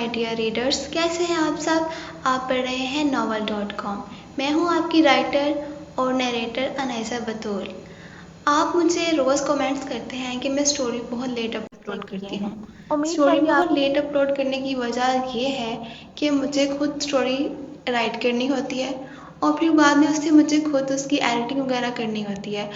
My dear readers, کیسے ہیں آپ سب؟ آپ پڑھ رہے ہیں novel.com۔ میں ہوں آپ کی رائٹر اور نیریٹر انیسہ بطول۔ آپ مجھے روز کومنٹس کرتے ہیں کہ میں سٹوری بہت لیٹ اپلوڈ کرتی ہوں۔ امید ہے سٹوری کہ بہت لیٹ اپلوڈ کرنے کی وجہ یہ ہے کہ مجھے خود سٹوری رائٹ کرنی ہوتی ہے اور پھر بعد میں اس سے مجھے خود اس کی ایڈیٹنگ وغیرہ کرنی ہوتی ہے،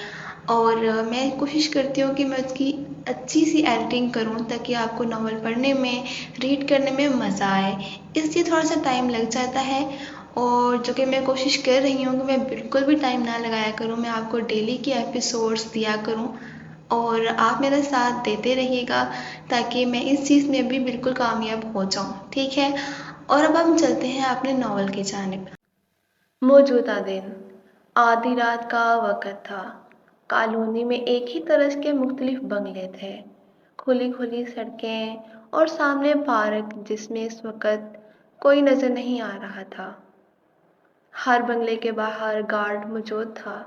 اور میں کوشش کرتی ہوں کہ میں اس کی اچھی سی ایڈیٹنگ کروں تاکہ آپ کو ناول پڑھنے میں، ریڈ کرنے میں مزہ آئے۔ اس لیے تھوڑا سا ٹائم لگ جاتا ہے، اور جو کہ میں کوشش کر رہی ہوں کہ میں بالکل بھی ٹائم نہ لگایا کروں، میں آپ کو ڈیلی کے ایپیسوڈز دیا کروں اور آپ میرا ساتھ دیتے رہیے گا تاکہ میں اس چیز میں بھی بالکل کامیاب ہو جاؤں، ٹھیک ہے؟ اور اب ہم چلتے ہیں اپنے ناول کی جانب۔ موجودہ دن آدھی رات کا وقت تھا۔ کالونی میں ایک ہی طرز کے مختلف بنگلے تھے، کھلی کھلی سڑکیں اور سامنے پارک جس میں اس وقت کوئی نظر نہیں آ رہا تھا۔ ہر بنگلے کے باہر گارڈ موجود تھا،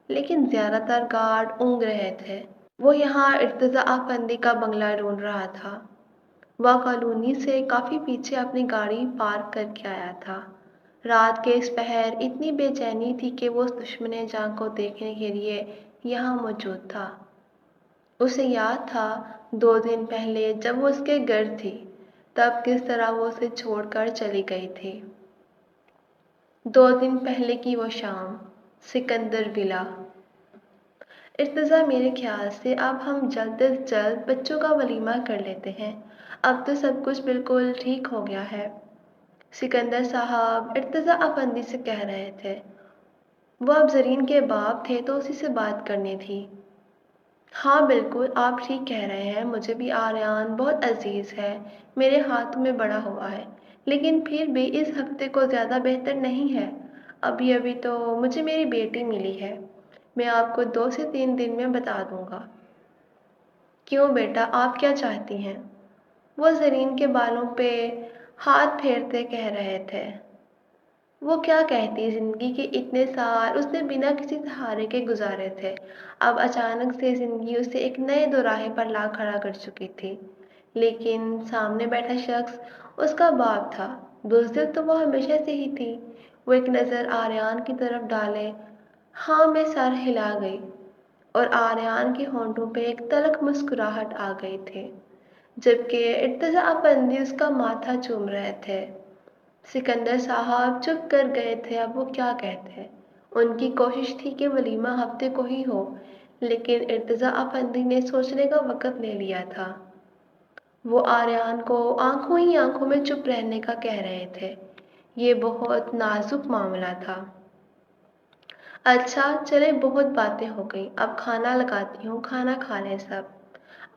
لیکن زیادہ تر گارڈ اونگ رہے تھے۔ وہ یہاں ارتضیٰ افندی کا بنگلہ ڈھونڈ رہا تھا۔ وہ کالونی سے کافی پیچھے اپنی گاڑی پارک کر کے آیا تھا۔ رات کے اس پہر اتنی بے چینی تھی کہ وہ اس دشمن جاں کو دیکھنے کے لیے یہاں موجود تھا۔ اسے یاد تھا 2 دن پہلے جب وہ اس کے گھر تھی، تب کس طرح وہ اسے چھوڑ کر چلی گئی تھی۔ 2 دن پہلے کی وہ شام، سکندر ولا۔ ارتضیٰ، میرے خیال سے اب ہم جلد از جلد بچوں کا ولیمہ کر لیتے ہیں، اب تو سب کچھ بالکل ٹھیک ہو گیا ہے، سکندر صاحب ارتضیٰ افندی سے کہہ رہے تھے۔ وہ اب زرین کے باپ تھے تو اسی سے بات کرنی تھی۔ ہاں بالکل، آپ ٹھیک کہہ رہے ہیں، مجھے بھی آریان بہت عزیز ہے، میرے ہاتھوں میں بڑا ہوا ہے، لیکن پھر بھی اس ہفتے کو زیادہ بہتر نہیں ہے۔ ابھی تو مجھے میری بیٹی ملی ہے، میں آپ کو 2 سے 3 دن میں بتا دوں گا۔ کیوں بیٹا، آپ کیا چاہتی ہیں؟ وہ زرین کے بالوں پہ ہاتھ پھیرتے کہہ رہے تھے۔ وہ کیا کہتی، زندگی کے اتنے سال اس نے بنا کسی سہارے کے گزارے تھے، اب اچانک سے زندگی اسے ایک نئے دوراہے پر لا کھڑا کر چکی تھی۔ لیکن سامنے بیٹھا شخص اس کا باپ تھا، بزدل تو وہ ہمیشہ سے ہی تھی۔ وہ ایک نظر آریان کی طرف ڈالے۔ ہاں، میں سر ہلا گئی، اور آریان کے ہونٹوں پہ ایک تلخ مسکراہٹ آ گئی تھی، جبکہ ارتضیٰ افندی اس کا ماتھا چوم رہے تھے۔ سکندر صاحب چپ کر گئے تھے، اب وہ کیا کہتے؟ ان کی کوشش تھی کہ ولیمہ ہفتے کو ہی ہو، لیکن ارتضیٰ افندی نے سوچنے کا وقت لے لیا تھا۔ وہ آریان کو آنکھوں ہی آنکھوں میں چپ رہنے کا کہہ رہے تھے۔ یہ بہت نازک معاملہ تھا۔ اچھا چلے، بہت باتیں ہو گئیں، اب کھانا لگاتی ہوں، کھانا کھا لیں سب۔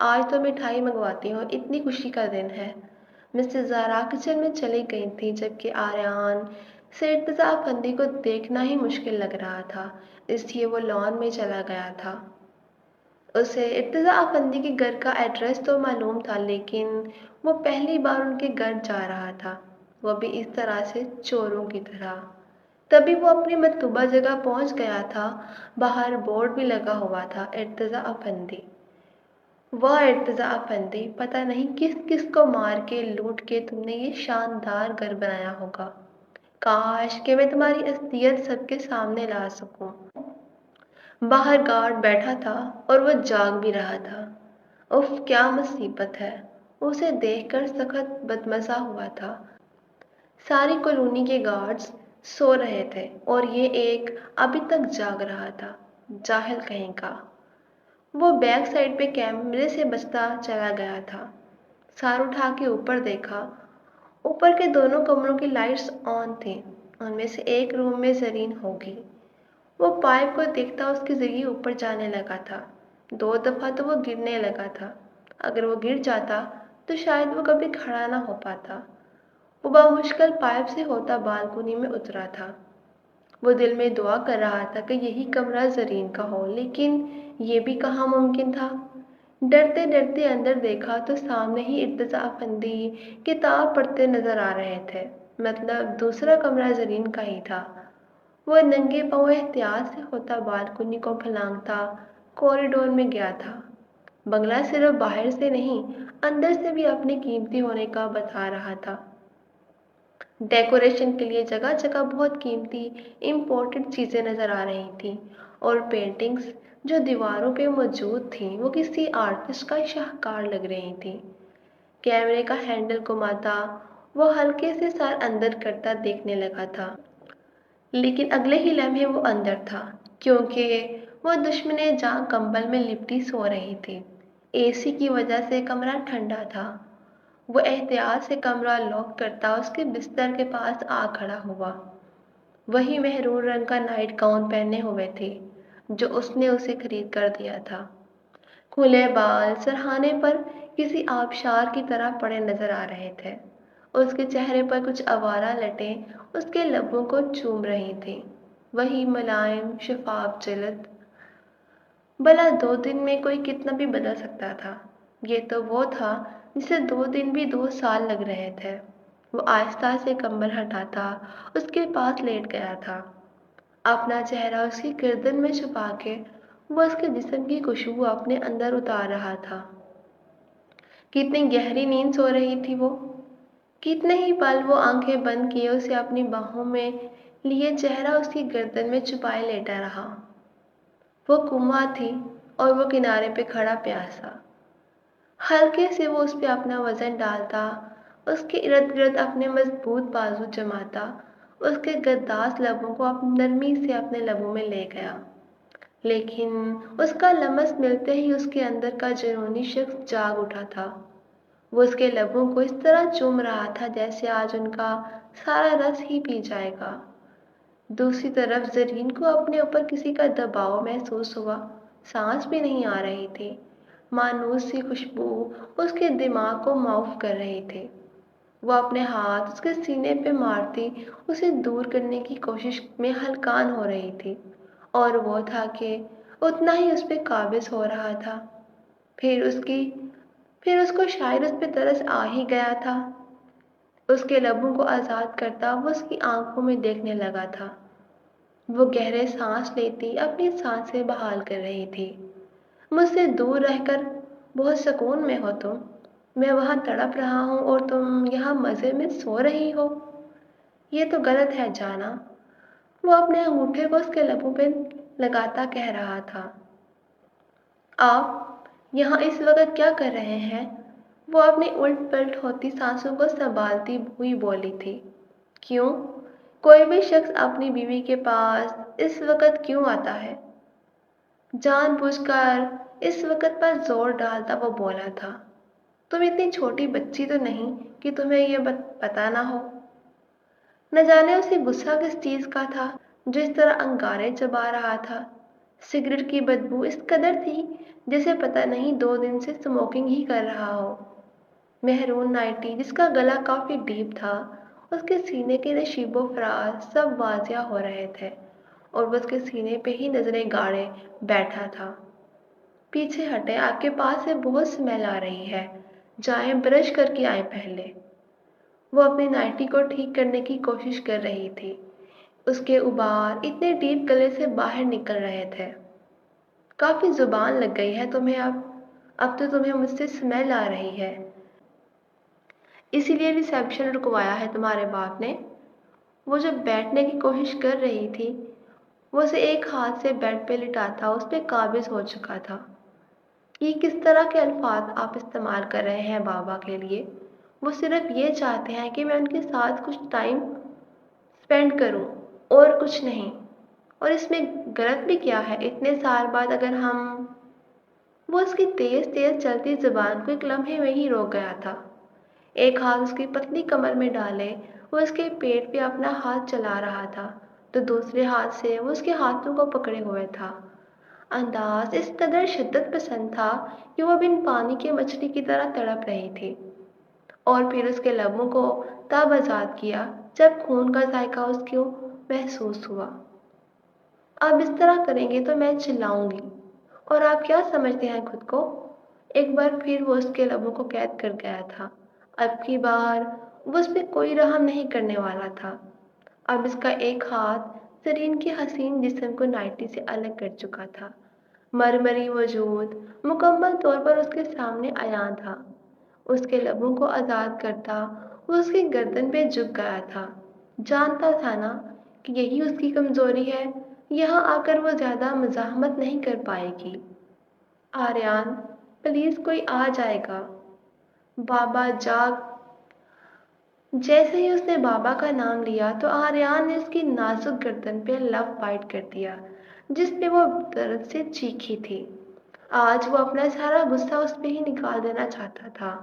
آج تو مٹھائی منگواتی ہوں، اتنی خوشی کا دن ہے۔ مسز زہرا کچن میں چلی گئی تھی، جبکہ آریان سے ارتضیٰ افندی کو دیکھنا ہی مشکل لگ رہا تھا، اس لیے وہ لان میں چلا گیا تھا۔ اسے ارتضیٰ افندی کے گھر کا ایڈریس تو معلوم تھا، لیکن وہ پہلی بار ان کے گھر جا رہا تھا، وہ بھی اس طرح سے چوروں کی طرح۔ تبھی وہ اپنی مطلوبہ جگہ پہنچ گیا تھا۔ باہر بورڈ بھی لگا ہوا تھا، ارتضیٰ افندی۔ واہ ارتضیٰ افندی، پتہ نہیں کس کس کو مار کے لوٹ کے تم نے یہ شاندار گھر بنایا ہوگا، کاش کہ میں تمہاری اصلیت سب کے سامنے لا سکوں۔ باہر گارڈ بیٹھا تھا اور وہ جاگ بھی رہا تھا۔ اف، کیا مصیبت ہے، اسے دیکھ کر سخت بدمزہ ہوا تھا۔ ساری کالونی کے گارڈز سو رہے تھے اور یہ ایک ابھی تک جاگ رہا تھا، جاہل کہیں کا۔ وہ بیک سائڈ پہ کیمرے سے بچتا چلا گیا تھا۔ سر اٹھا کے اوپر دیکھا، اوپر کے دونوں کمروں کی لائٹس آن تھیں، ان میں سے ایک روم میں زرین ہوگی۔ وہ پائپ کو دیکھتا اس کے ذریعے اوپر جانے لگا تھا۔ 2 دفعہ تو وہ گرنے لگا تھا، اگر وہ گر جاتا تو شاید وہ کبھی کھڑا نہ ہو پاتا۔ وہ بمشکل پائپ سے ہوتا بالکونی میں اترا تھا۔ وہ دل میں دعا کر رہا تھا کہ یہی کمرہ زرین کا ہو، لیکن یہ بھی کہاں ممکن تھا۔ ڈرتے ڈرتے اندر دیکھا تو سامنے ہی ارتضیٰ افندی کتاب پڑھتے نظر آ رہے تھے، مطلب دوسرا کمرہ زرین کا ہی تھا۔ وہ ننگے پاؤں احتیاط سے ہوتا بالکونی کو پھلانگتا کوریڈور میں گیا تھا۔ بنگلہ صرف باہر سے نہیں، اندر سے بھی اپنے قیمتی ہونے کا بتا رہا تھا۔ ڈیکوریشن کے لیے جگہ جگہ بہت قیمتی امپورٹڈ چیزیں نظر آ رہی تھیں، اور پینٹنگز جو دیواروں پہ موجود تھیں وہ کسی آرٹسٹ کا شاہکار لگ رہی تھیں۔ کیمرے کا ہینڈل گھماتا وہ ہلکے سے سر اندر کرتا دیکھنے لگا تھا، لیکن اگلے ہی لمحے وہ اندر تھا، کیونکہ وہ دشمن جاں کمبل میں لپٹی سو رہی تھی۔ اے سی کی وجہ سے کمرہ ٹھنڈا تھا۔ وہ احتیاط سے کمرہ لاک کرتا اس کے بستر کے پاس آ کھڑا ہوا۔ وہی مہرون رنگ کا نائٹ گاؤن پہنے ہوئے تھے جو اس نے اسے خرید کر دیا تھا۔ کھلے بال سرہانے پر کسی آبشار کی طرح پڑے نظر آ رہے تھے۔ اس کے چہرے پر کچھ آوارہ لٹیں اس کے لبوں کو چوم رہی تھیں۔ وہی ملائم شفاف جلد۔ بھلا 2 دن میں کوئی کتنا بھی بدل سکتا تھا، یہ تو وہ تھا جسے 2 دن بھی 2 سال لگ رہے تھے۔ وہ آہستہ سے کمبل ہٹاتا اس کے پاس لیٹ گیا تھا، اپنا چہرہ اس کی گردن میں چھپا کے وہ اس کے جسم کی خوشبو اپنے اندر اتار رہا تھا۔ کتنی گہری نیند سو رہی تھی وہ۔ کتنے ہی پل وہ آنکھیں بند کیے اسے اپنی باہوں میں لیے چہرہ اس کی گردن میں چھپائے لیٹا رہا۔ وہ کما تھی اور وہ کنارے پہ کھڑا پیاسا۔ ہلکے سے وہ اس پہ اپنا وزن ڈالتا، اس کے ارد گرد اپنے مضبوط بازو جماتا، اس کے گداز لبوں کو نرمی سے اپنے لبوں میں لے گیا۔ لیکن اس کا لمس ملتے ہی اس کے اندر کا جنونی شخص جاگ اٹھا تھا۔ وہ اس کے لبوں کو اس طرح چوم رہا تھا جیسے آج ان کا سارا رس ہی پی جائے گا۔ دوسری طرف زرین کو اپنے اوپر کسی کا دباؤ محسوس ہوا، سانس بھی نہیں آ رہی تھی۔ مانوس سی خوشبو اس کے دماغ کو معاف کر رہی تھی۔ وہ اپنے ہاتھ اس کے سینے پہ مارتی اسے دور کرنے کی کوشش میں ہلکان ہو رہی تھی، اور وہ تھا کہ اتنا ہی اس پہ قابض ہو رہا تھا۔ پھر اس کو شاید اس پہ ترس آ ہی گیا تھا۔ اس کے لبوں کو آزاد کرتا وہ اس کی آنکھوں میں دیکھنے لگا تھا۔ وہ گہرے سانس لیتی اپنی سانسیں بحال کر رہی تھی۔ مجھ سے دور رہ کر بہت سکون میں ہو تم، میں وہاں تڑپ رہا ہوں اور تم یہاں مزے میں سو رہی ہو، یہ تو غلط ہے جانا۔ وہ اپنے انگوٹھے کو اس کے لبوں پہ لگاتا کہہ رہا تھا۔ آپ یہاں اس وقت کیا کر رہے ہیں؟ وہ اپنی الٹ پلٹ ہوتی سانسوں کو سنبھالتی ہوئی بولی تھی۔ کیوں؟ کوئی بھی شخص اپنی بیوی کے پاس اس وقت کیوں آتا ہے؟ جان بوجھ کر اس وقت پر زور ڈالتا وہ بولا تھا۔ تم اتنی چھوٹی بچی تو نہیں کہ تمہیں یہ پتہ نہ ہو؟ نہ جانے اسے غصہ کس چیز کا تھا جو اس طرح انگارے چبا رہا تھا۔ سگریٹ کی بدبو اس قدر تھی جیسے پتہ نہیں 2 دن سے اسموکنگ ہی کر رہا ہو۔ مہرون نائٹی جس کا گلا کافی ڈیپ تھا، اس کے سینے کے نشیب و فراز سب واضح ہو رہے تھے، اور وہ اس کے سینے پہ ہی نظریں گاڑے بیٹھا تھا۔ پیچھے ہٹیں، آپ کے پاس سے بہت اسمیل آ رہی ہے، جائیں برش کر کے آئیں پہلے۔ وہ اپنی نائٹی کو ٹھیک کرنے کی کوشش کر رہی تھی، اس کے ابار اتنے ڈیپ گلے سے باہر نکل رہے تھے۔ کافی زبان لگ گئی ہے تمہیں اب تو تمہیں مجھ سے اسمیل آ رہی ہے، اسی لیے ریسیپشن رکوایا ہے تمہارے باپ نے۔ وہ جب بیٹھنے کی کوشش کر رہی تھی، وہ اسے ایک ہاتھ سے بیڈ پہ لٹاتا اس پہ قابض ہو چکا تھا۔ یہ کس طرح کے الفاظ آپ استعمال کر رہے ہیں بابا کے لیے؟ وہ صرف یہ چاہتے ہیں کہ میں ان کے ساتھ کچھ ٹائم اسپینڈ کروں، اور کچھ نہیں۔ اور اس میں غلط بھی کیا ہے؟ اتنے سال بعد اگر ہم… وہ اس کی تیز تیز چلتی زبان کو ایک لمحے میں ہی روک گیا تھا۔ ایک ہاتھ اس کی پتلی کمر میں ڈالے وہ اس کے پیٹ پہ اپنا ہاتھ چلا رہا تھا، تو دوسرے ہاتھ سے وہ اس کے ہاتھوں کو پکڑے ہوئے تھا۔ انداز اس قدر شدت پسند تھا کہ وہ بن پانی کے مچھلی کی طرح تڑپ رہی تھی۔ اور پھر اس کے لبوں کو تب آزاد کیا جب خون کا ذائقہ اس کو محسوس ہوا۔ آپ اس طرح کریں گے تو میں چلاؤں گی، اور آپ کیا سمجھتے ہیں خود کو؟ ایک بار پھر وہ اس کے لبوں کو قید کر گیا تھا۔ اب کی بار وہ اس پہ کوئی رحم نہیں کرنے والا تھا۔ اب اس کا ایک ہاتھ زرین کے حسین جسم کو نائٹی سے الگ کر چکا تھا۔ مرمری وجود مکمل طور پر اس کے سامنے عیاں تھا۔ اس کے لبوں کو آزاد کرتا وہ اس کی گردن پہ جھک گیا تھا۔ جانتا تھا نا کہ یہی اس کی کمزوری ہے، یہاں آ کر وہ زیادہ مزاحمت نہیں کر پائے گی۔ آریان، پلیز کوئی آ جائے گا۔ بابا جاگ جیسے ہی اس نے بابا کا نام لیا تو آریان نے اس کی نازک گردن پہ لو بائٹ کر دیا، جس پہ وہ درد سے چیخی تھی۔ آج وہ اپنا سارا غصہ اس پہ ہی نکال دینا چاہتا تھا۔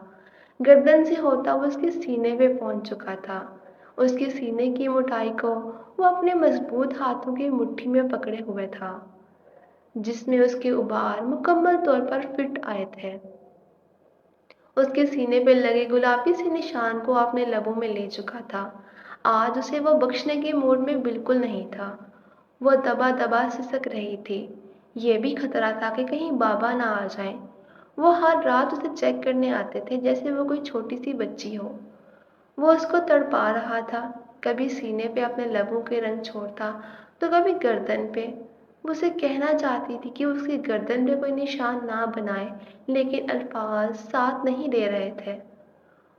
گردن سے ہوتا وہ اس کے سینے پہ پہنچ چکا تھا۔ اس کے سینے کی موٹائی کو وہ اپنے مضبوط ہاتھوں کی مٹھی میں پکڑے ہوئے تھا، جس میں اس کے ابار مکمل طور پر فٹ آئے تھے۔ اس کے سینے پہ لگے گلابی سے نشان کو اپنے لبوں میں لے چکا تھا۔ آج اسے وہ بخشنے کے موڈ میں بالکل نہیں تھا۔ وہ دبا دبا سسک رہی تھی۔ یہ بھی خطرہ تھا کہ کہیں بابا نہ آ جائیں۔ وہ ہر رات اسے چیک کرنے آتے تھے جیسے وہ کوئی چھوٹی سی بچی ہو۔ وہ اس کو تڑپا رہا تھا، کبھی سینے پہ اپنے لبوں کے رنگ چھوڑتا تو کبھی گردن پہ۔ وہ اسے کہنا چاہتی تھی کہ اس کی گردن پہ کوئی نشان نہ بنائے، لیکن الفاظ ساتھ نہیں دے رہے تھے۔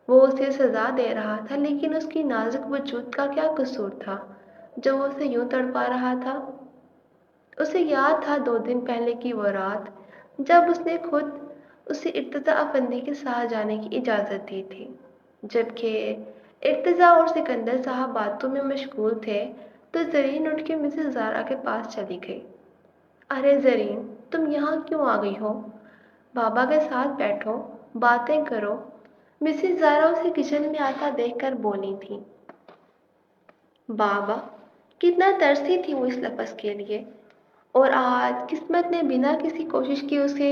وہ اسے سزا دے رہا تھا، لیکن اس کی نازک وجود کا کیا قصور تھا جو وہ اسے یوں تڑپا رہا تھا؟ اسے یاد تھا 2 دن پہلے کی وہ رات جب اس نے خود اسے ارتضیٰ افندی کے ساتھ جانے کی اجازت دی تھی۔ جبکہ ارتضیٰ اور سکندر صاحب باتوں میں مشغول تھے تو زرین اٹھ کے مسز زارا کے پاس چلی گئی۔ ارے زرین، تم یہاں کیوں آ گئی ہو؟ بابا کے ساتھ بیٹھو، باتیں کرو۔ مسز زارا اسے کچن میں آتا دیکھ کر بولی تھی۔ بابا، کتنا ترسی تھی وہ اس لفظ کے لیے، اور آج قسمت نے بنا کسی کوشش کے اسے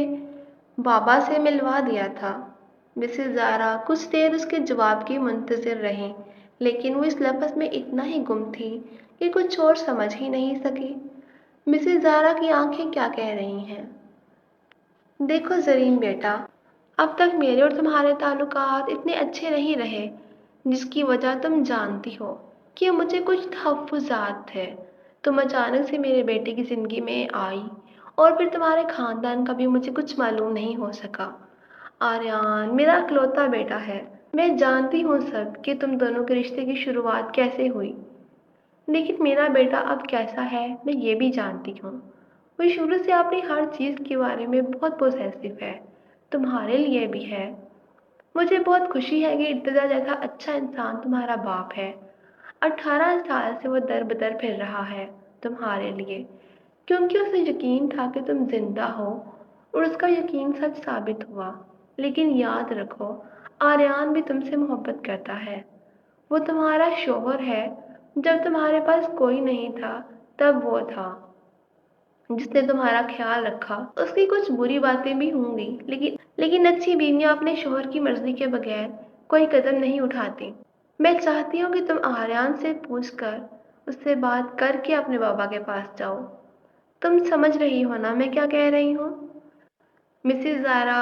بابا سے ملوا دیا تھا۔ مسز زارا کچھ دیر اس کے جواب کی منتظر رہیں، لیکن وہ اس لفظ میں اتنا ہی گم تھی کہ کچھ اور سمجھ ہی نہیں سکی۔ مسز زارا کی آنکھیں کیا کہہ رہی ہیں؟ دیکھو زرین بیٹا، اب تک میرے اور تمہارے تعلقات اتنے اچھے نہیں رہے، جس کی وجہ تم جانتی ہو کہ مجھے کچھ تحفظات تھے۔ تم اچانک سے میرے بیٹے کی زندگی میں آئی اور پھر تمہارے خاندان کا بھی مجھے کچھ معلوم نہیں ہو سکا۔ آریان میرا اکلوتا بیٹا ہے۔ میں جانتی ہوں سب کہ تم دونوں کے رشتے کی شروعات کیسے ہوئی، لیکن میرا بیٹا اب کیسا ہے میں یہ بھی جانتی ہوں۔ وہ شروع سے اپنی ہر چیز کے بارے میں بہت پوسیسو ہے، تمہارے لیے بھی ہے۔ مجھے بہت خوشی ہے کہ ارتضیٰ جیسا اچھا انسان تمہارا باپ ہے۔ 18 سال سے وہ در بدر پھر رہا ہے تمہارے لیے، کیونکہ اسے یقین تھا کہ تم زندہ ہو، اور اس کا یقین سچ ثابت ہوا۔ لیکن یاد رکھو، آریان بھی تم سے محبت کرتا ہے۔ وہ تمہارا شوہر ہے۔ جب تمہارے پاس کوئی نہیں تھا تب وہ تھا جس نے تمہارا خیال رکھا۔ اس کی کچھ بری باتیں بھی ہوں گی، لیکن اچھی بیویاں اپنے شوہر کی مرضی کے بغیر کوئی قدم نہیں اٹھاتی۔ میں چاہتی ہوں کہ تم آریان سے پوچھ کر اس سے بات کر کے اپنے بابا کے پاس جاؤ۔ تم سمجھ رہی ہو نا میں کیا کہہ رہی ہوں؟ مسز زارا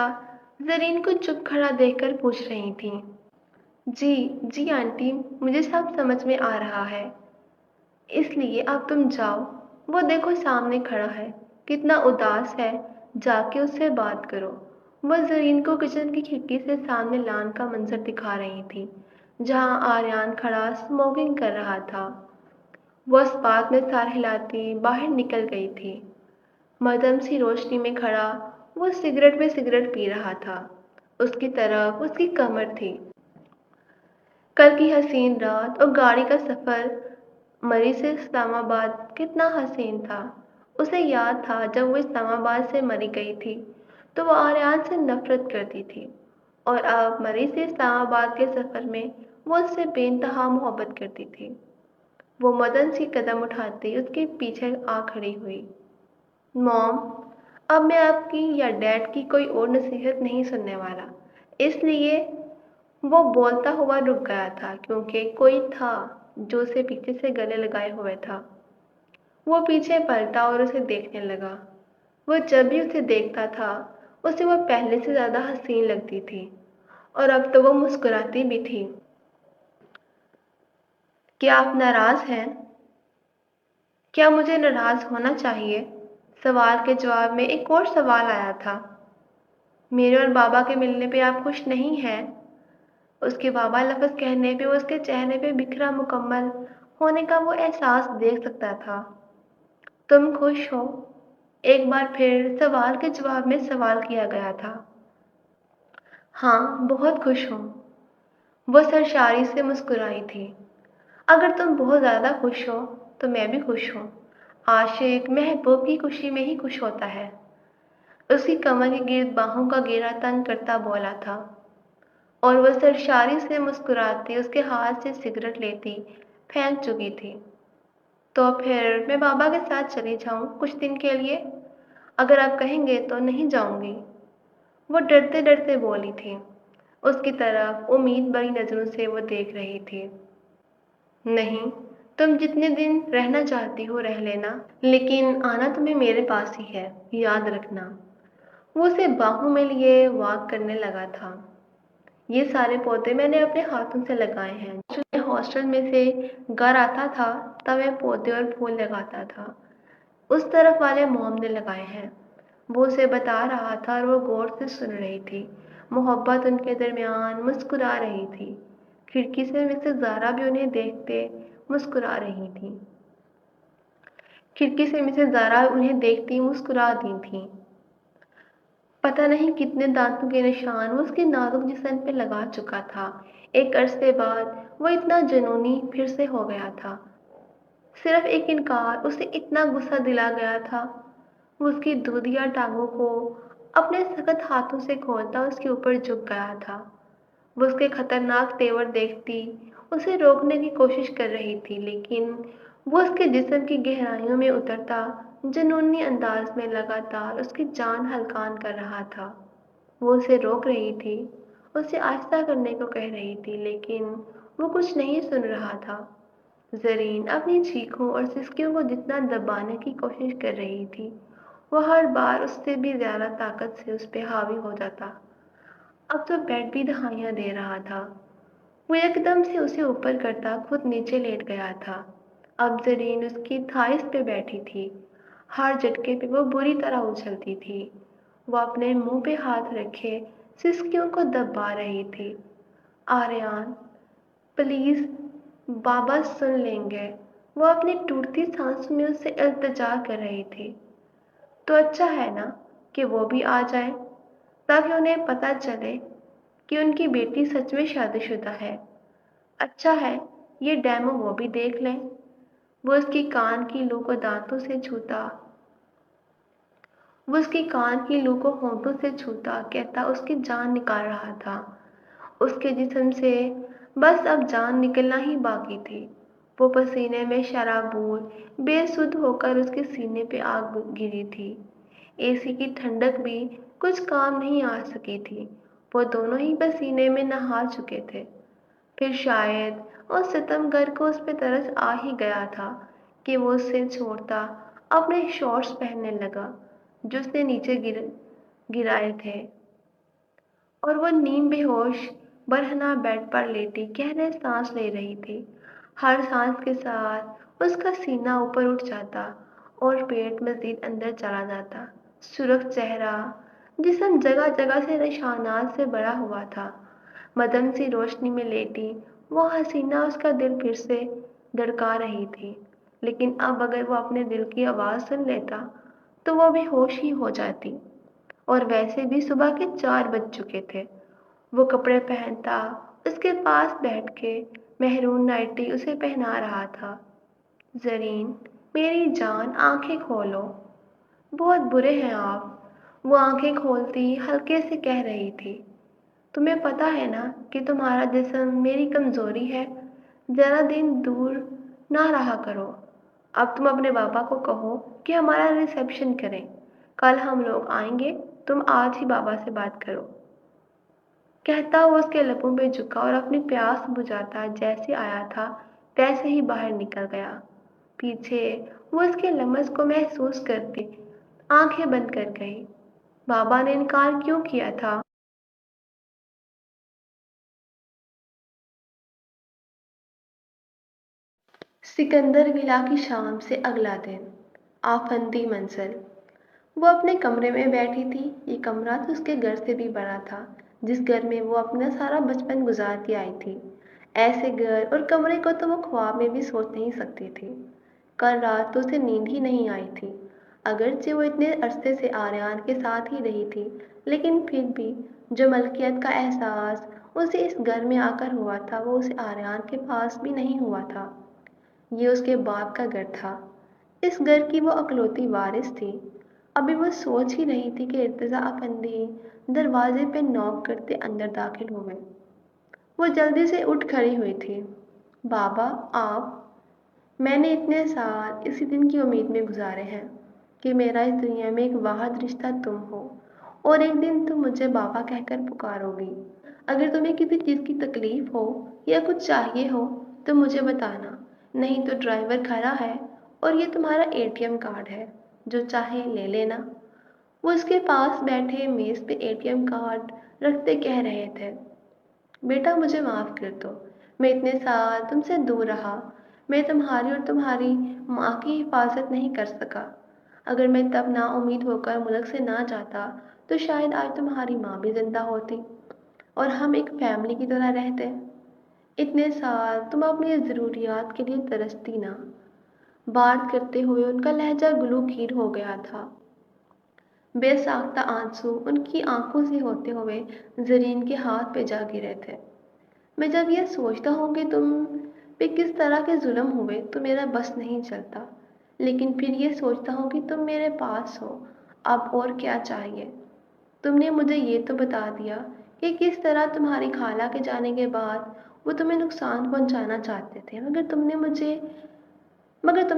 زرین کو چپ کھڑا دیکھ کر پوچھ رہی تھیں۔ جی جی آنٹی، مجھے سب سمجھ میں آ رہا ہے۔ اس لیے اب تم جاؤ، وہ دیکھو سامنے کھڑا ہے، کتنا اداس ہے، جا کے اس سے بات کرو۔ وہ زرین کو کچن کی کھڑکی سے سامنے لان کا منظر دکھا رہی تھی، جہاں آریان کھڑا اسموکنگ کر رہا تھا۔ وہ اس بات میں سر ہلاتی باہر نکل گئی تھی۔ مدھم سی روشنی میں کھڑا وہ سگریٹ میں سگریٹ پی رہا تھا۔ اس کی طرف اس کی کمر تھی۔ کل کی حسین رات اور گاڑی کا سفر مری سے اسلام آباد کتنا حسین تھا۔ اسے یاد تھا جب وہ اسلام آباد سے مری گئی تھی تو وہ آریان سے نفرت کرتی تھی، اور اب مری سے اسلام آباد کے سفر میں وہ اس سے بے انتہا محبت کرتی تھی۔ وہ مدن سی قدم اٹھاتی اس کے پیچھے آ کھڑی ہوئی۔ موم، اب میں آپ کی یا ڈیڈ کی کوئی اور نصیحت نہیں سننے والا۔ اس لیے وہ بولتا ہوا رک گیا تھا کیونکہ کوئی تھا جو اسے پیچھے سے گلے لگائے ہوئے تھا۔ وہ پیچھے پلٹا اور اسے دیکھنے لگا۔ وہ جب بھی اسے دیکھتا تھا اسے وہ پہلے سے زیادہ حسین لگتی تھی، اور اب تو وہ مسکراتی بھی تھی۔ کیا آپ ناراض ہیں؟ کیا مجھے ناراض ہونا چاہیے؟ سوال کے جواب میں ایک اور سوال آیا تھا۔ میرے اور بابا کے ملنے پہ آپ خوش نہیں ہیں؟ اس کے بابا لفظ کہنے پہ اس کے چہرے پہ بکھرا مکمل ہونے کا وہ احساس دیکھ سکتا تھا۔ تم خوش ہو؟ ایک بار پھر سوال کے جواب میں سوال کیا گیا تھا۔ ہاں، بہت خوش ہوں، وہ سرشاری سے مسکرائی تھی۔ اگر تم بہت زیادہ خوش ہو تو میں بھی خوش ہوں۔ عاشق محبوب کی خوشی میں ہی خوش ہوتا ہے۔ اس کی کمر کے گرد باہوں کا گھیرا تنگ کرتا بولا تھا، اور وہ سرشاری سے مسکراتی اس کے ہاتھ سے سگریٹ لیتی پھینک چکی تھی۔ تو پھر میں بابا کے ساتھ چلی جاؤں کچھ دن کے لیے؟ اگر آپ کہیں گے تو نہیں جاؤں گی، وہ ڈرتے ڈرتے بولی تھی۔ اس کی طرف امید بڑی نظروں سے وہ دیکھ رہی تھی۔ نہیں، تم جتنے دن رہنا چاہتی ہو رہ لینا، لیکن آنا تمہیں میرے پاس ہی ہے، یاد رکھنا۔ وہ اسے باہوں میں لیے واک کرنے لگا تھا۔ یہ سارے پودے میں نے اپنے ہاتھوں سے لگائے ہیں۔ جو میں ہاسٹل میں سے گھر آتا تھا تب میں پودے اور پھول لگاتا تھا۔ اس طرف والے موم نے لگائے ہیں، وہ اسے بتا رہا تھا اور وہ غور سے سن رہی تھی۔ محبت ان کے درمیان مسکرا رہی تھی۔ کھڑکی سے مسز زارا بھی انہیں دیکھتے مسکرا رہی تھی۔ کھڑکی سے مسز زارا انہیں دیکھتی مسکرا دی تھی۔ پتہ نہیں کتنے دانتوں کے نشان وہ اس کے نازک جسم پہ لگا چکا تھا۔ ایک عرصے بعد وہ اتنا جنونی پھر سے ہو گیا تھا۔ صرف ایک انکار اسے اتنا غصہ دلا گیا تھا۔ وہ اس کی دودھیا ٹانگوں کو اپنے سخت ہاتھوں سے کھولتا اس کے اوپر جھک گیا تھا۔ وہ اس کے خطرناک تیور دیکھتی اسے روکنے کی کوشش کر رہی تھی، لیکن وہ اس کے جسم کی گہرائیوں میں اترتا جنونی انداز میں لگاتار اس کی جان ہلکان کر رہا تھا۔ وہ اسے روک رہی تھی، اسے آہستہ کرنے کو کہہ رہی تھی، لیکن وہ کچھ نہیں سن رہا تھا۔ زرین اپنی چیخوں اور سسکیوں کو جتنا دبانے کی کوشش کر رہی تھی، وہ ہر بار اس سے بھی زیادہ طاقت سے اس پہ حاوی ہو جاتا۔ اب تو بیڈ بھی دہائیاں دے رہا تھا۔ وہ ایک دم سے اسے اوپر کرتا خود نیچے لیٹ گیا تھا۔ اب زرین اس کی تھائس پہ بیٹھی تھی۔ ہر جھٹکے پہ وہ بری طرح اچھلتی تھی۔ وہ اپنے منہ پہ ہاتھ رکھے سسکیوں کو دبا رہی تھی۔ آریان، پلیز، بابا سن لیں گے، وہ اپنی ٹوٹتی سانسوں میں اس سے التجا کر رہی تھی۔ تو اچھا ہے نا کہ وہ بھی آ جائیں، تاکہ انہیں پتہ چلے کہ ان کی بیٹی سچ میں شادی شدہ ہے۔ اچھا ہے، یہ ڈیمو وہ بھی دیکھ لیں۔ وہ اس کی کان کی لو کو دانتوں سے چھوتا وہ اس کی کان کی لو کو ہونٹوں سے چھوتا کہتا اس کی جان نکال رہا تھا۔ اس کے جسم سے بس اب جان نکلنا ہی باقی تھی۔ وہ پسینے میں شرابور بے سدھ ہو کر اس کے سینے پہ آگ گری تھی۔ اے سی کی ٹھنڈک بھی کچھ کام نہیں آ سکی تھی۔ وہ دونوں ہی پسینے میں نہا چکے تھے۔ پھر شاید اس ستمگر کو اس پہ ترس آ ہی گیا تھا کہ وہ اس سے چھوڑتا اپنے شارٹس پہننے لگا جو اس نے نیچے گرائے تھے، اور وہ نیم بے ہوش برہنہ بیڈ پر لیٹی گہرے سانس لے رہی تھی۔ ہر سانس کے ساتھ اس کا سینہ اوپر اٹھ جاتا اور پیٹ مزید اندر چلا جاتا۔ سرخ چہرہ، جسم جگہ جگہ سے نشانات سے بھرا ہوا تھا۔ مدھم سی روشنی میں لیٹی وہ حسینہ اس کا دل پھر سے دھڑکا رہی تھی، لیکن اب اگر وہ اپنے دل کی آواز سن لیتا تو وہ بھی ہوش ہی ہو جاتی، اور ویسے بھی صبح کے 4 بج چکے تھے۔ وہ کپڑے پہنتا اس کے پاس بیٹھ کے مہرون نائٹی اسے پہنا رہا تھا۔ زرین، میری جان، آنکھیں کھولو، بہت برے ہیں آپ، وہ آنکھیں کھولتی ہلکے سے کہہ رہی تھی۔ تمہیں پتہ ہے نا کہ تمہارا جسم میری کمزوری ہے، ذرا دن دور نہ رہا کرو۔ اب تم اپنے بابا کو کہو کہ ہمارا ریسیپشن کریں، کل ہم لوگ آئیں گے، تم آج ہی بابا سے بات کرو۔ کہتا وہ اس کے لبوں پہ جھکا اور اپنی پیاس بجھاتا جیسے آیا تھا ویسے ہی باہر نکل گیا۔ پیچھے وہ اس کے لمس کو محسوس کرتی آنکھیں بند کر گئی۔ بابا نے انکار کیوں کیا تھا؟ سکندر ولا کی شام سے اگلا دن، آفندی منزل۔ وہ اپنے کمرے میں بیٹھی تھی۔ یہ کمرہ تو اس کے گھر سے بھی بڑا تھا، جس گھر میں وہ اپنا سارا بچپن گزار کے آئی تھی۔ ایسے گھر اور کمرے کو تو وہ خواب میں بھی سوچ نہیں سکتی تھی۔ کل رات تو اسے نیند ہی نہیں آئی تھی، اگرچہ وہ اتنے عرصے سے آریان کے ساتھ ہی رہی تھی، لیکن پھر بھی جو ملکیت کا احساس اسے اس گھر میں آ کر ہوا تھا وہ اسے آریان کے پاس بھی نہیں ہوا تھا۔ یہ اس کے باپ کا گھر تھا، اس گھر کی وہ اکلوتی وارث تھی۔ ابھی وہ سوچ ہی رہی تھی کہ ارتضیٰ افندی دروازے پہ نوک کرتے اندر داخل ہوئے۔ وہ جلدی سے اٹھ کھڑی ہوئی تھی۔ بابا آپ، میں نے اتنے سال اسی دن کی امید میں گزارے ہیں کہ میرا اس دنیا میں ایک واحد رشتہ تم ہو، اور ایک دن تم مجھے بابا کہہ کر پکارو گی۔ اگر تمہیں کسی چیز کی تکلیف ہو یا کچھ چاہیے ہو تو مجھے بتانا، نہیں تو ڈرائیور کھڑا ہے اور یہ تمہارا ATM کارڈ ہے، جو چاہے لے لینا۔ وہ اس کے پاس بیٹھے میز پہ ATM کارڈ رکھتے کہہ رہے تھے، بیٹا مجھے معاف کر دو، میں اتنے سال تم سے دور رہا، میں تمہاری اور تمہاری ماں کی حفاظت نہیں کر سکا۔ اگر میں تب نا امید ہو کر ملک سے نہ جاتا تو شاید آج تمہاری ماں بھی زندہ ہوتی اور ہم ایک فیملی کی طرح رہتے۔ اتنے سال تم اپنی ضروریات کے لیے ترستی نا۔ بات کرتے ہوئے ان کا لہجہ گلو کھیر ہو گیا تھا، بے ساختہ آنسو ان کی آنکھوں سے ہوتے ہوئے زرین کے ہاتھ پہ جا گرے تھے۔ میں جب یہ سوچتا ہوں کہ تم پہ کس طرح کے ظلم ہوئے تو میرا بس نہیں چلتا، لیکن پھر یہ سوچتا ہوں کہ تم میرے پاس ہو، اب اور کیا چاہیے۔ تم نے مجھے یہ تو بتا دیا کہ کس طرح تمہاری خالہ کے جانے کے بعد وہ تمہیں نقصان پہنچانا چاہتے تھے، مگر تم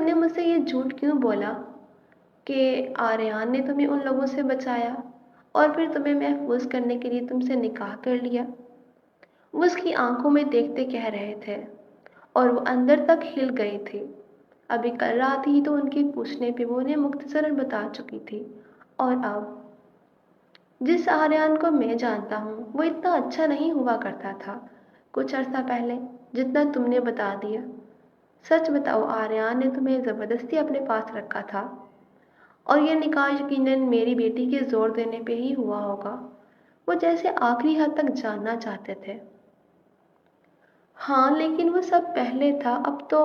نے مجھ سے یہ جھوٹ کیوں بولا کہ آریان نے تمہیں ان لوگوں سے بچایا اور پھر تمہیں محفوظ کرنے کے لیے تم سے نکاح کر لیا؟ وہ اس کی آنکھوں میں دیکھتے کہہ رہے تھے اور وہ اندر تک ہل گئی تھی۔ ابھی کل رات ہی تو ان کے پوچھنے پہ وہ انہیں مختصراً بتا چکی تھی، اور اب جس آریان کو میں جانتا ہوں وہ اتنا اچھا نہیں ہوا کرتا تھا کچھ عرصہ پہلے جتنا تم نے بتا دیا۔ سچ بتاؤ، آریان نے تمہیں زبردستی اپنے پاس رکھا تھا اور یہ نکاح یقیناً میری بیٹی کے زور دینے پہ ہی ہوا ہوگا، وہ جیسے آخری حد تک جاننا چاہتے تھے۔ ہاں لیکن وہ سب پہلے تھا، اب تو…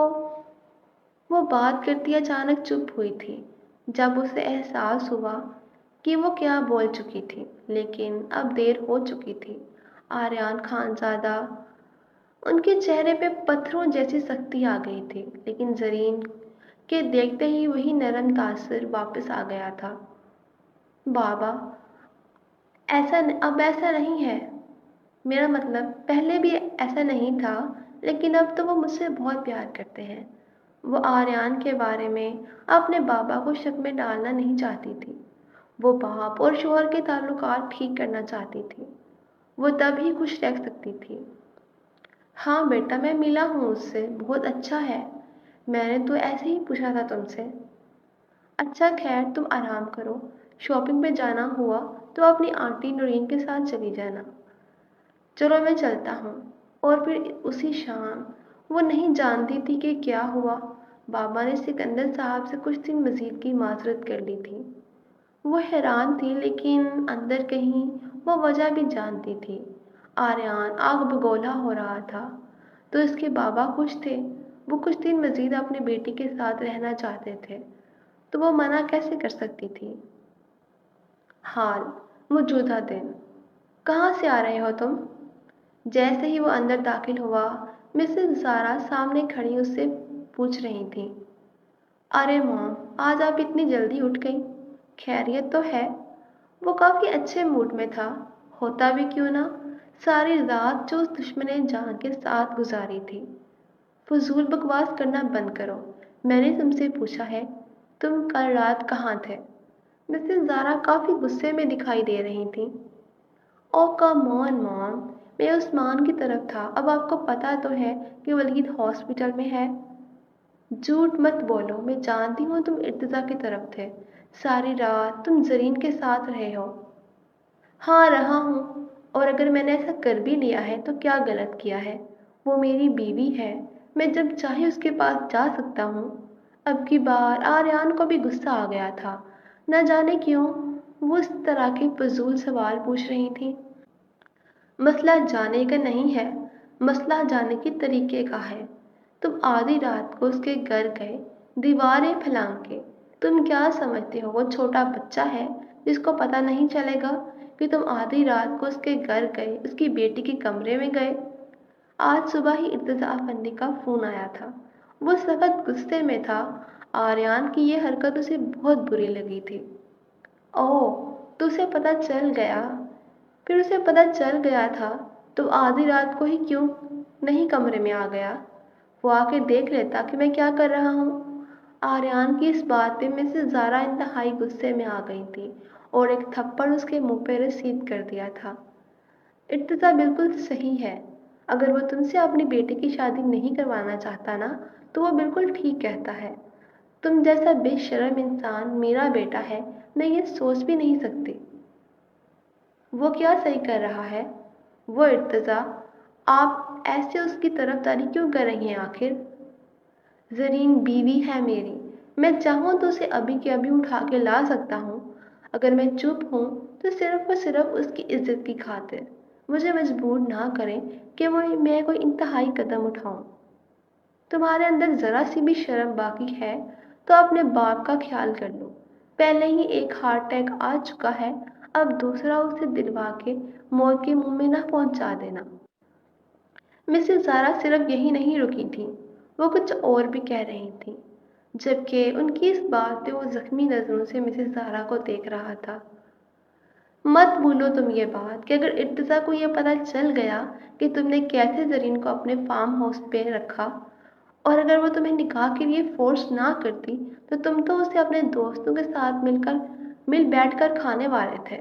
وہ بات کرتی اچانک چپ ہوئی تھی جب اسے احساس ہوا کہ وہ کیا بول چکی تھی، لیکن اب دیر ہو چکی تھی۔ آریان خانزادہ، ان کے چہرے پہ پتھروں جیسی سختی آ گئی تھی، لیکن زرین کے دیکھتے ہی وہی نرم تاثر واپس آ گیا تھا۔ بابا اب ایسا نہیں ہے، میرا مطلب پہلے بھی ایسا نہیں تھا، لیکن اب تو وہ مجھ سے بہت پیار کرتے ہیں۔ وہ آریان کے بارے میں اپنے بابا کو شک میں ڈالنا نہیں چاہتی تھی، وہ باپ اور شوہر کے تعلقات ٹھیک کرنا چاہتی تھی، وہ تب ہی خوش رہ سکتی تھی۔ ہاں بیٹا، میں ملا ہوں اس سے، بہت اچھا ہے، میں نے تو ایسے ہی پوچھا تھا تم سے۔ اچھا خیر، تم آرام کرو، شاپنگ پہ جانا ہوا تو اپنی آنٹی نورین کے ساتھ چلی جانا۔ چلو میں چلتا ہوں۔ اور پھر اسی شام، وہ نہیں جانتی تھی کہ کیا ہوا، بابا نے سکندر صاحب سے کچھ دن مزید کی معذرت کر لی تھی۔ وہ حیران تھی، لیکن اندر کہیں وہ وجہ بھی جانتی تھی۔ آریان آگ بگولا ہو رہا تھا تو اس کے بابا خوش تھے، وہ کچھ دن مزید اپنی بیٹی کے ساتھ رہنا چاہتے تھے، تو وہ منع کیسے کر سکتی تھی؟ حال موجودہ دن۔ کہاں سے آ رہے ہو تم؟ جیسے ہی وہ اندر داخل ہوا، مسز زارا سامنے کھڑی اس سے پوچھ رہی تھی، ارے مام، آج آپ اتنی جلدی اٹھ گئی، خیریت تو ہے؟ وہ کافی اچھے موڈ میں تھا، ہوتا بھی کیوں نہ، ساری رات جو اس دشمن جان کے ساتھ گزاری تھی۔ فضول بکواس کرنا بند کرو، میں نے تم سے پوچھا ہے، تم کل رات کہاں تھے؟ مسز زارا کافی غصے میں دکھائی دے رہی تھی۔ او کم آن مام، میں عثمان کی طرف تھا، اب آپ کو پتہ تو ہے کہ ولید ہاسپٹل میں ہے۔ جھوٹ مت بولو، میں جانتی ہوں تم ارتضیٰ کی طرف تھے، ساری رات تم زرین کے ساتھ رہے ہو۔ ہاں رہا ہوں، اور اگر میں نے ایسا کر بھی لیا ہے تو کیا غلط کیا ہے؟ وہ میری بیوی ہے، میں جب چاہے اس کے پاس جا سکتا ہوں۔ اب کی بار آریان کو بھی غصہ آ گیا تھا، نہ جانے کیوں وہ اس طرح کے فضول سوال پوچھ رہی تھی۔ مسئلہ جانے کا نہیں ہے، مسئلہ جانے کے طریقے کا ہے۔ تم آدھی رات کو اس کے گھر گئے، دیواریں پھلانگ کے۔ تم کیا سمجھتے ہو وہ چھوٹا بچہ ہے جس کو پتہ نہیں چلے گا کہ تم آدھی رات کو اس کے گھر گئے، اس کی بیٹی کے کمرے میں گئے؟ آج صبح ہی ارتضیٰ افندی کا فون آیا تھا۔ وہ سخت غصے میں تھا۔ آریان کی یہ حرکت اسے بہت بری لگی تھی۔ اوہ، تو اسے پتہ چل گیا؟ پھر اسے پتہ چل گیا تھا تو آدھی رات کو ہی کیوں نہیں کمرے میں آ گیا؟ وہ آ کے دیکھ لیتا کہ میں کیا کر رہا ہوں۔ آریان کی اس بات پہ مسز زارا انتہائی غصے میں آ گئی تھی اور ایک تھپڑ اس کے منہ پہ رسید کر دیا تھا۔ ارتضیٰ بالکل صحیح ہے۔ اگر وہ تم سے اپنی بیٹی کی شادی نہیں کروانا چاہتا نا تو وہ بالکل ٹھیک کہتا ہے۔ تم جیسا بے شرم انسان میرا بیٹا ہے، میں یہ سوچ بھی نہیں سکتی۔ وہ کیا صحیح کر رہا ہے؟ وہ ارتضیٰ، آپ ایسے اس کی طرفداری کیوں کر رہی ہیں آخر؟ زرین بیوی ہے میری، میں چاہوں تو اسے ابھی کے ابھی اٹھا کے لا سکتا ہوں۔ اگر میں چپ ہوں تو صرف اور صرف اس کی عزت کی خاطر۔ مجھے مجبور نہ کریں کہ میں کوئی انتہائی قدم اٹھاؤں۔ تمہارے اندر ذرا سی بھی شرم باقی ہے تو اپنے باپ کا خیال کر لو۔ پہلے ہی ایک ہارٹ اٹیک آ چکا ہے، اب دوسرا اسے دلوا کے موت کے منہ میں نہ پہنچا دینا۔ مسز زارا صرف یہی نہیں رکی تھی، وہ کچھ اور بھی کہہ رہی تھی، جبکہ ان کی اس بات پہ وہ زخمی نظروں سے مسز زارا کو دیکھ رہا تھا۔ مت بھولو تم یہ بات کہ اگر ارتضیٰ کو یہ پتہ چل گیا کہ تم نے کیسے زرین کو اپنے فارم ہاؤس پہ رکھا، اور اگر وہ تمہیں نکاح کے لیے فورس نہ کرتی تو تم تو اسے اپنے دوستوں کے ساتھ مل بیٹھ کر کھانے والے تھے۔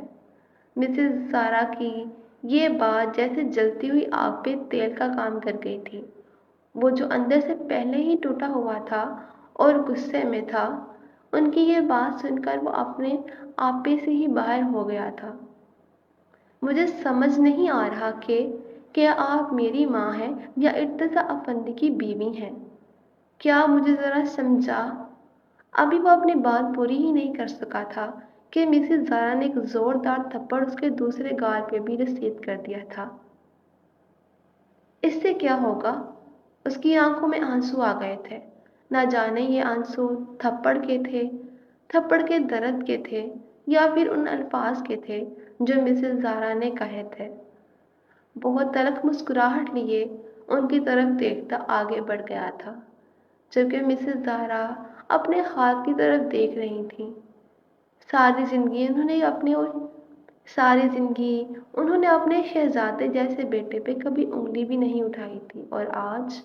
مسز زارا کی یہ بات جیسے جلتی ہوئی آگ پہ تیل کا کام کر گئی تھی۔ وہ جو اندر سے پہلے ہی ٹوٹا ہوا تھا اور غصے میں تھا، ان کی یہ بات سن کر وہ اپنے آپے سے ہی باہر ہو گیا تھا۔ مجھے سمجھ نہیں آ رہا کہ کیا آپ میری ماں ہیں یا ارتضیٰ افندی کی بیوی ہیں؟ کیا مجھے ذرا سمجھا؟ ابھی وہ اپنی بات پوری ہی نہیں کر سکا تھا کہ مسز زارا نے ایک زوردار تھپڑ اس کے دوسرے گال پہ بھی رسید کر دیا تھا۔ اس سے کیا ہوگا؟ اس کی آنکھوں میں آنسو آ گئے تھے۔ نہ جانے یہ آنسو تھپڑ کے تھے، تھپڑ کے درد کے تھے، یا پھر ان الفاظ کے تھے جو مسز زارا نے کہے تھے۔ بہت تلخ مسکراہٹ لیے ان کی طرف دیکھتا آگے بڑھ گیا تھا، جبکہ مسز زارا اپنے ہاتھ کی طرف دیکھ رہی تھیں۔ ساری زندگی انہوں نے اپنے شہزادے جیسے بیٹے پہ کبھی انگلی بھی نہیں اٹھائی تھی، اور آج